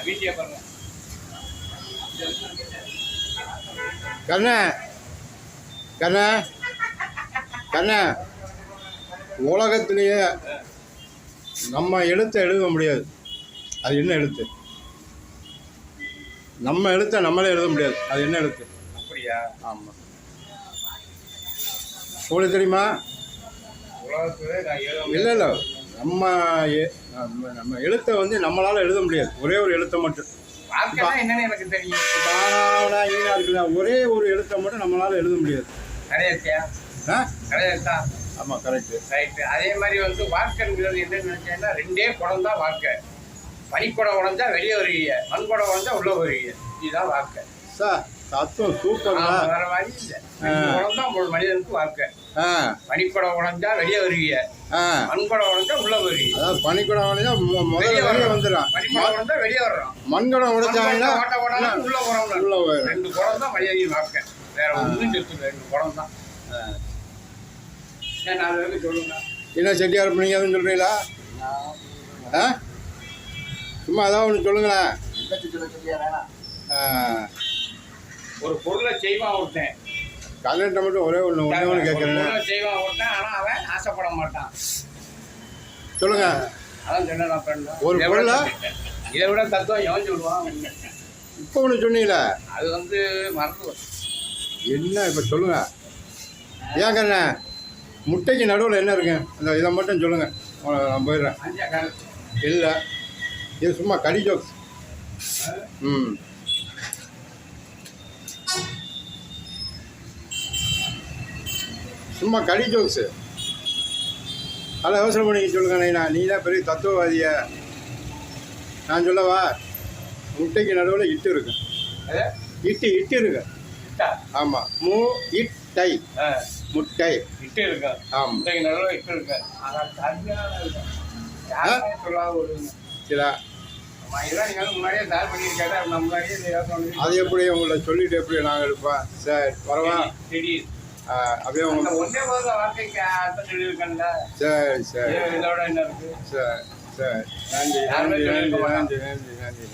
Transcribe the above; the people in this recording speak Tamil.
வீட்டிலே பாருங்க. கண்ணா கண்ணா கண்ணா, உலகத்திலேயே நம்ம எழுத்தை எழுத முடியாது. அது என்ன எழுத்து? நம்ம எழுத்தை நம்மளே எழுத முடியாது. அது என்ன எழுத்து? அப்படியா? ஆமாம். உங்களுக்கு தெரியுமா? இல்லை இல்லை, நம்ம நம்ம எழுத்தை வந்து நம்மளால் எழுத முடியாது. ஒரே ஒரு எழுத்தை மட்டும். என்னன்னு எனக்கு தெரியும். இருக்குல்ல, ஒரே ஒரு எழுத்தை மட்டும் நம்மளால் எழுத முடியாது. கரெக்டா? ஆமாம், கரெக்டு. ரைட்டு. அதே மாதிரி வந்து வார்த்தைங்கிறது என்னன்னு நினைச்சேன்னா, ரெண்டே குடம் தான் வார்த்தை. பனிக்குடம் உடஞ்சா வெளியே வருவீங்க, மண்குடம் உடஞ்சா உள்ள வருவீங்க. இதுதான் வார்த்தை சார். தத்துவம் சூப்பர். வேற மாதிரி இல்லை. குடம் தான் ஒரு மனிதனுக்கு வார்த்தை. பனிக்குடம் உடஞ்சா வெளியே வருவீங்க, மண்குடம் உடஞ்சா உள்ள வருவீங்க. அதாவது பனிக்குடம் உடஞ்சா முதல்ல வெளியே வந்துடும், பனிக்குடம் உடஞ்சா வெளியே வர்றோம், மண்குடம் உடஞ்சாங்கன்னா உள்ள போறோம். உள்ள போயிடும். ரெண்டு குடம் தான் மனிதனின் வார்த்தை. வேற ஒன்றும் இருக்குது. ரெண்டு குடம் தான். நான் வரைக்கும் சொல்லுங்க. என்ன செட்டியார் பண்ணீங்க அதுன்னு சொல்கிறீங்களா? சும்மா அதான் ஒன்று சொல்லுங்களேன். ஒரு பொருளை செய்வான் ஒருத்தன். கல்யாணத்தை மட்டும் ஒரே ஒன்று கேட்குறேன். செய்வான் ஒருத்தன், ஆனால் அவன் ஆசைப்பட மாட்டான். சொல்லுங்க. அதான் சொன்னேன். ஒரு பொருளை இதை விட தத்துவம் எவன் சொல்லுவான்? இப்போ ஒன்று சொன்னீங்களே, அது வந்து மறந்து என்ன இப்போ சொல்லுங்க. ஏங்கண்ண, முட்டைக்கு நடுவில் என்ன இருக்குங்க? அந்த இதை மட்டும் சொல்லுங்கள், நான் போயிடுறேன். இல்லை, இது சும்மா கடி ஜோக்ஸ். சும்மா கடி ஜோக்ஸு. அதை யோசனை பண்ணி சொல்லுங்க. நீ தான் பெரிய தத்துவவாதிய. நான் சொல்லவா? முட்டைக்கு நடுவில் இட்டு இருக்கு. இட்டு இருக்கு. ஆமாம், இட்டை முட்டை இட்டு இருக்கு. ஆமாம், முட்டைக்கு நடுவில் இட்டு இருக்கு. சரி, அது எப்படி உங்களை சொல்லிட்டு எப்படி நாங்கள் எடுப்போம்? சரி, வரவா? அப்படியே ஒன்றே வார்த்தைக்கு அர்த்தம் சொல்லியிருக்கேன்ல. சரி சரி இதோட என்ன இருக்கு? சரி சரி, நன்றி நன்றி நன்றி நன்றி நன்றி நன்றி.